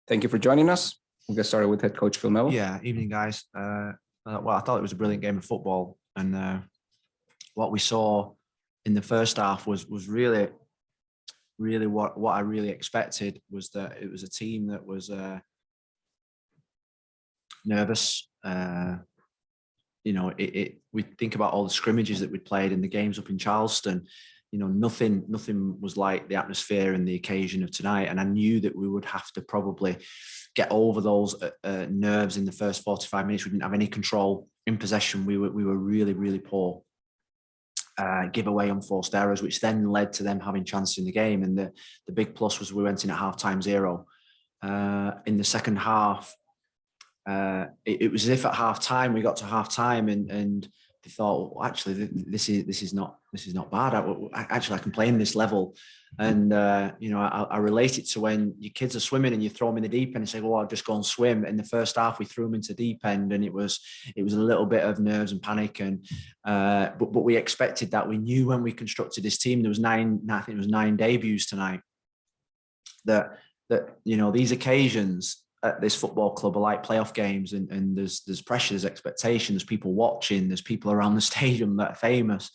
Thank you for joining us. We'll get started with head coach Phil Neville. Yeah, evening, guys. Well, I thought it was a brilliant game of football, and what we saw in the first half was really what I really expected. Was that it was a team that was nervous. We think about all the scrimmages that we played in the games up in Charleston. Nothing was like the atmosphere and the occasion of tonight. And I knew that we would have to probably get over those nerves in the first 45 minutes. We didn't have any control in possession. We were really, really poor. Give away unforced errors, which then led to them having chances in the game. And the big plus was we went in at half-time 0. In the second half, it was as if at half-time we got to half-time and they thought, well, actually, this is not bad. I can play in this level, and I relate it to when your kids are swimming and you throw them in the deep end and say, "Well, I'll just go and swim." In the first half, we threw them into deep end, and it was a little bit of nerves and panic, and but we expected that. We knew when we constructed this team. There was 9 debuts tonight. That these occasions at this football club are like playoff games, and there's pressure, there's expectation, there's people watching, there's people around the stadium that are famous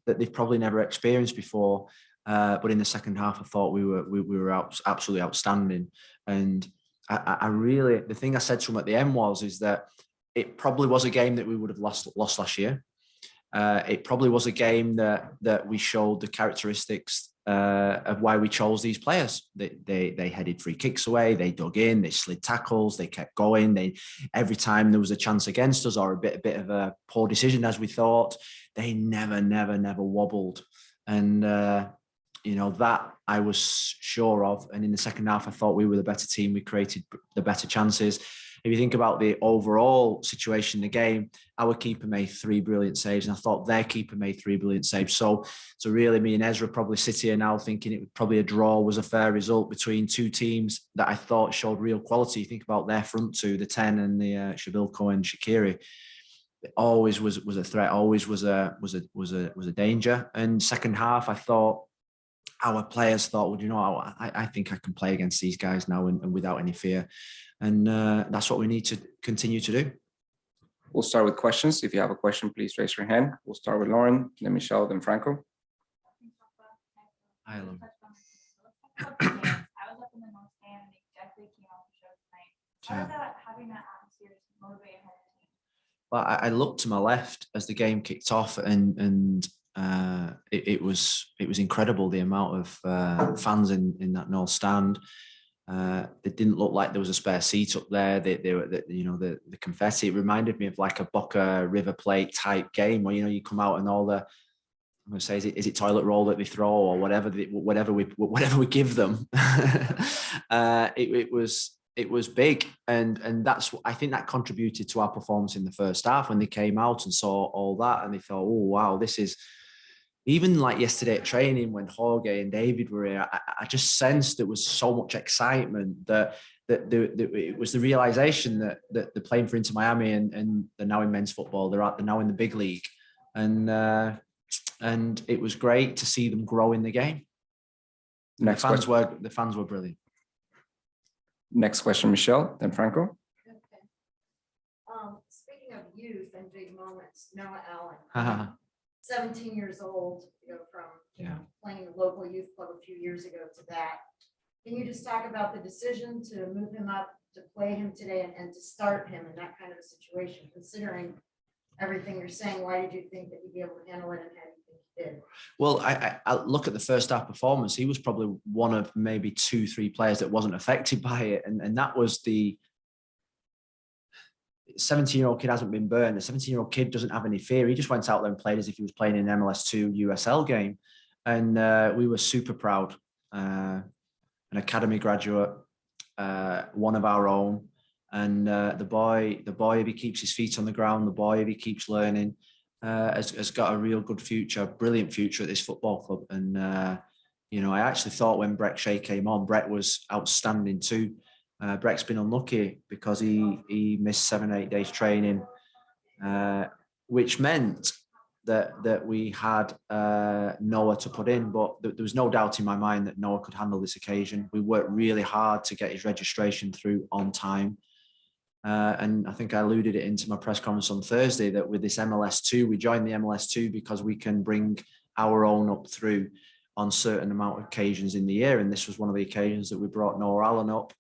that they've probably never experienced before. But in the second half, I thought we were absolutely outstanding. And I really, the thing I said to him at the end is that it probably was a game that we would have lost last year. It probably was a game that we showed the characteristics of why we chose these players. They headed free kicks away, they dug in, they slid tackles, they kept going. Every time there was a chance against us or a bit of a poor decision, as we thought, they never wobbled. And that I was sure of. And in the second half, I thought we were the better team. We created the better chances. If you think about the overall situation in the game, our keeper made 3 brilliant saves, and I thought their keeper made 3 brilliant saves. So really, me and Ezra probably sit here now thinking it was probably a draw was a fair result between two teams that I thought showed real quality. You think about their front two, the 10 and the Shabilko and Shaqiri. It always was a threat, always was a danger. And second half, I thought our players thought, well, I think I can play against these guys now and without any fear. And that's what we need to continue to do. We'll start with questions. If you have a question, please raise your hand. We'll start with Lauren, then Michelle, then Franco. Hi, Lauren. I was up in the North Stand and they definitely came out the show tonight. How is that having that atmosphere motivating her team? Well, I looked to my left as the game kicked off, and it was incredible, the amount of fans in that North Stand. It didn't look like there was a spare seat up there. The confetti, it reminded me of like a Boca River Plate type game where you come out and all the, I'm going to say, is it toilet roll that they throw or whatever we give them. It was big, and that's, I think that contributed to our performance in the first half when they came out and saw all that and they thought, oh wow, this is. Even like yesterday at training when Jorge and David were here, I just sensed there was so much excitement that it was the realization that they're playing for Inter Miami and they're now in men's football. They're now in the big league, and it was great to see them grow in the game. The fans were brilliant. Next question, Michelle, then Franco. Okay. Speaking of youth and big moments, Noah Allen. 17 years old, from playing a local youth club a few years ago to that. Can you just talk about the decision to move him up, to play him today, and to start him in that kind of a situation, considering everything you're saying? Why did you think that he'd be able to handle it, and how do you think he did? Well, I look at the first half performance. He was probably one of maybe 2-3 players that wasn't affected by it, and that was the 17-year-old kid hasn't been burned. The 17-year-old kid doesn't have any fear. He just went out there and played as if he was playing an MLS2 USL game. And we were super proud. An academy graduate, one of our own. And the boy, if he keeps his feet on the ground, the boy, if he keeps learning, has got a real good future, brilliant future at this football club. And, I actually thought when Brett Shea came on, Brett was outstanding too. Brett's been unlucky because he missed 7-8 days training, which meant that we had Noah to put in, but there was no doubt in my mind that Noah could handle this occasion. We worked really hard to get his registration through on time. And I think I alluded it into my press conference on Thursday that with this MLS2, we joined the MLS2 because we can bring our own up through on certain amount of occasions in the year. And this was one of the occasions that we brought Noah Allen up.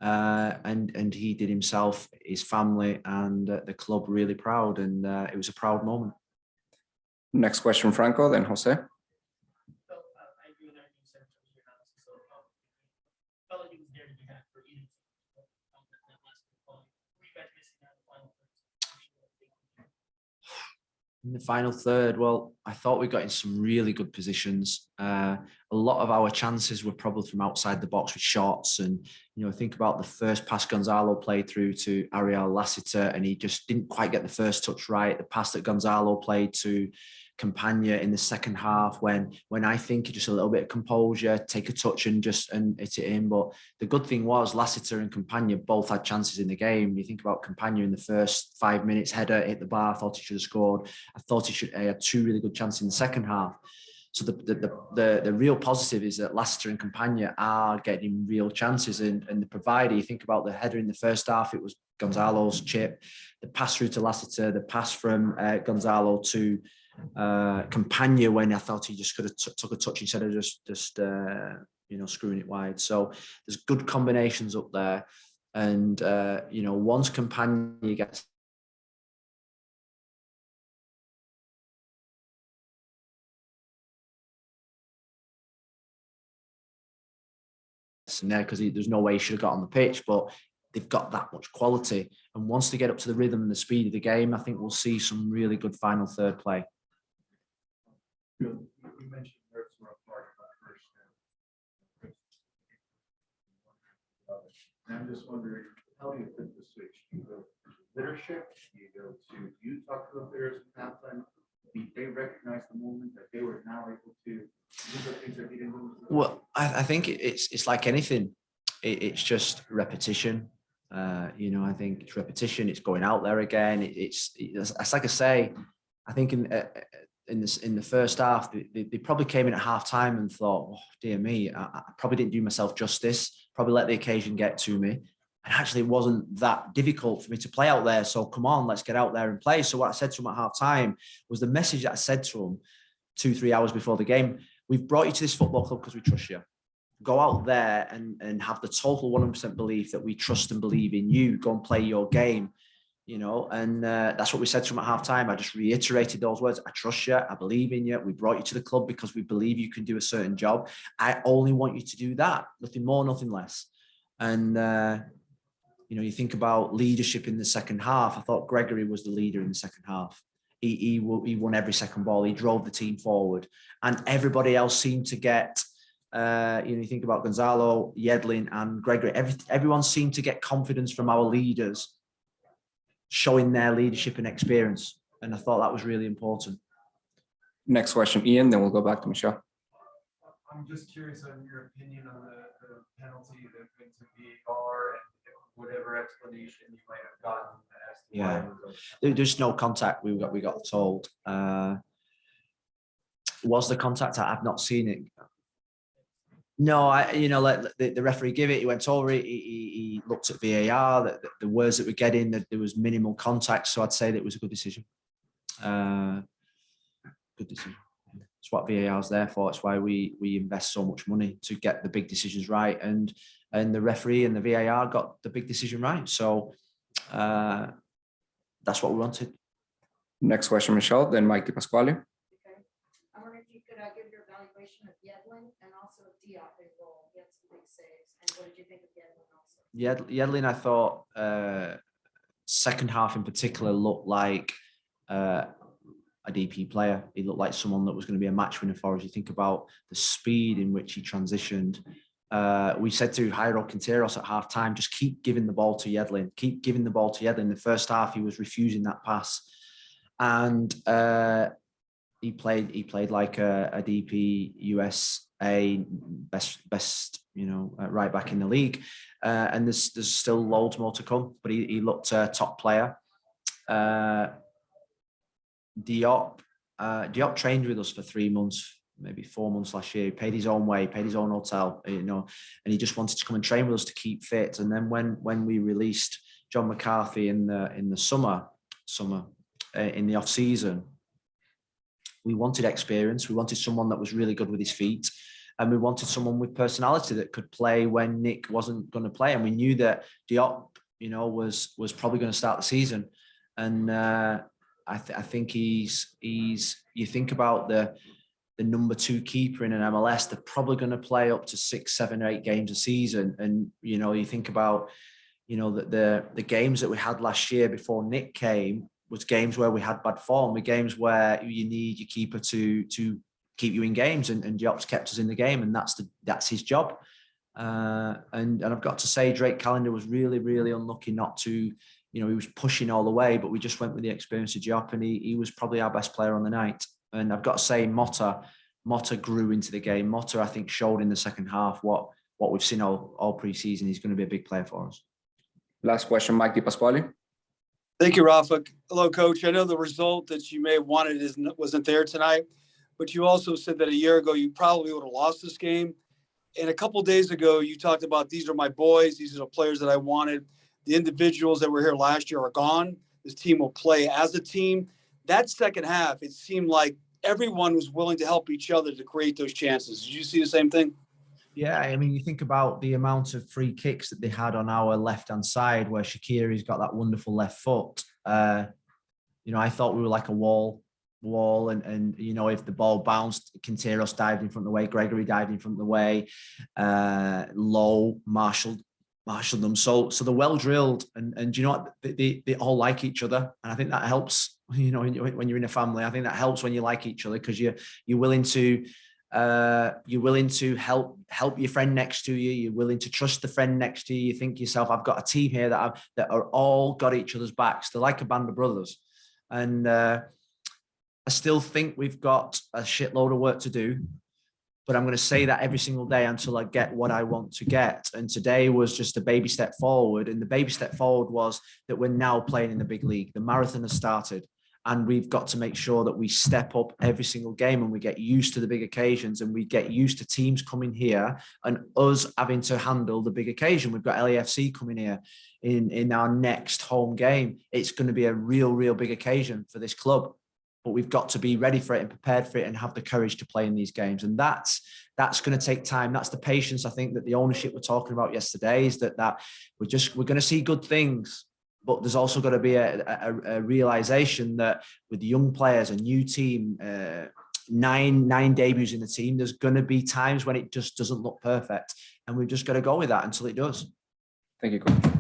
And he did himself, his family, and the club really proud. And it was a proud moment. Next question, Franco, then Jose. In the final third, well, I thought we got in some really good positions. A lot of our chances were probably from outside the box with shots. And, think about the first pass Gonzalo played through to Ariel Lassiter, and he just didn't quite get the first touch right. The pass that Gonzalo played to Campagna in the second half, when I think just a little bit of composure, take a touch and hit it in. But the good thing was Lassiter and Campagna both had chances in the game. You think about Campagna in the first 5 minutes, header hit the bar, I thought he should have scored. I thought he had two really good chances in the second half. So the real positive is that Lassiter and Campagna are getting real chances, and the provider, you think about the header in the first half, it was Gonzalo's chip, the pass through to Lassiter, the pass from Gonzalo to Campagna when I thought he just could have took a touch instead of just screwing it wide. So there's good combinations up there, and once Campagna gets in there, because there's no way he should have got on the pitch, but they've got that much quality, and once they get up to the rhythm and the speed of the game, I think we'll see some really good final third play. You mentioned nerves were a part of that first. And I'm just wondering, how do you flip the switch? Do you go to leadership? Do you talk to the players at halftime? Did they recognize the moment that they were now able to do the things that they didn't do? Well, I think it's like anything. It's just repetition. I think it's repetition. It's going out there again. It's like I say. I think in the first half, they probably came in at half time and thought, oh, dear me, I probably didn't do myself justice, probably let the occasion get to me. And actually, it wasn't that difficult for me to play out there. So come on, let's get out there and play. So what I said to them at half time was the message that I said to them 2-3 hours before the game: we've brought you to this football club because we trust you. Go out there and have the total 100% belief that we trust and believe in you. Go and play your game. And that's what we said to him at halftime. I just reiterated those words. I trust you. I believe in you. We brought you to the club because we believe you can do a certain job. I only want you to do that. Nothing more, nothing less. And, you think about leadership in the second half. I thought Gregory was the leader in the second half. He won every second ball. He drove the team forward. And everybody else seemed to get, you think about Gonzalo, Yedlin and Gregory. Everyone seemed to get confidence from our leaders, showing their leadership and experience. And I thought that was really important. Next question, Ian, then we'll go back to Michelle. I'm just curious on your opinion on the penalty that went to VAR and whatever explanation you might have gotten as to why it was. There's no contact, we got told. Was the contact? I've not seen it. No, let the referee give it. He went over it. He looked at VAR. The words that were getting, that there was minimal contact. So I'd say that it was a good decision. Good decision. It's what VAR is there for. It's why we invest so much money to get the big decisions right. And the referee and the VAR got the big decision right. So that's what we wanted. Next question, Michelle, then Mike DiPasquale. Okay. I wonder if you could give your evaluation of Yedlin and also Diop as well. He had some big saves. And what did you think of Yedlin also? Yedlin, I thought second half in particular looked like a DP player. He looked like someone that was going to be a match winner for us. You think about the speed in which he transitioned. We said to Jairo Quinteros at half time, just keep giving the ball to Yedlin. Keep giving the ball to Yedlin. The first half, he was refusing that pass. And he played like a DP USA best right back in the league. And there's still loads more to come, but he looked a top player. Diop, Diop trained with us for 3 months, maybe 4 months last year. He paid his own way, paid his own hotel, you know, and he just wanted to come and train with us to keep fit. And then when we released John McCarthy in the summer in the off season, we wanted experience. We wanted someone that was really good with his feet, and we wanted someone with personality that could play when Nick wasn't going to play. And we knew that Diop, you know, was probably going to start the season. And I think he's. You think about the number 2 keeper in an MLS, they're probably going to play up to 6, 7, or 8 games a season. And you know, you think about, you know, that the games that we had last year before Nick came was games where we had bad form, with games where you need your keeper to keep you in games, and Diop's kept us in the game, and that's his job. And I've got to say, Drake Callender was really, really unlucky not to, you know, he was pushing all the way, but we just went with the experience of Diop, and he was probably our best player on the night. And I've got to say, Motta grew into the game. Motta, I think, showed in the second half what we've seen all pre-season. He's going to be a big player for us. Last question, Mike DiPasquale. Thank you, Rafa. Hello, Coach. I know the result that you may have wanted wasn't there tonight, but you also said that a year ago you probably would have lost this game. And a couple of days ago, you talked about, these are my boys. These are the players that I wanted. The individuals that were here last year are gone. This team will play as a team. That second half, it seemed like everyone was willing to help each other to create those chances. Did you see the same thing? Yeah, I mean, you think about the amount of free kicks that they had on our left-hand side, where Shaqiri's got that wonderful left foot. You know, I thought we were like a wall, and you know, if the ball bounced, Quinteros dived in front of the way, Gregory dived in front of the way, Lowe marshaled them. So they're well drilled, and you know what? They all like each other, and I think that helps. You know, when you're in a family, I think that helps when you like each other, because you're willing to help your friend next to you. You're willing to trust the friend next to you. You think to yourself, I've got a team here that are all got each other's backs. They're like a band of brothers. And I still think we've got a shitload of work to do, but I'm going to say that every single day until I get what I want to get. And today was just a baby step forward. And the baby step forward was that we're now playing in the big league. The marathon has started. And we've got to make sure that we step up every single game, and we get used to the big occasions, and we get used to teams coming here and us having to handle the big occasion. We've got LAFC coming here in our next home game. It's going to be a real big occasion for this club, but we've got to be ready for it and prepared for it and have the courage to play in these games. And that's going to take time. That's the patience, I think, that the ownership were talking about yesterday, is that we're going to see good things. But there's also got to be a realization that with the young players, a new team, 9 debuts in the team, there's going to be times when it just doesn't look perfect. And we've just got to go with that until it does. Thank you, Coach.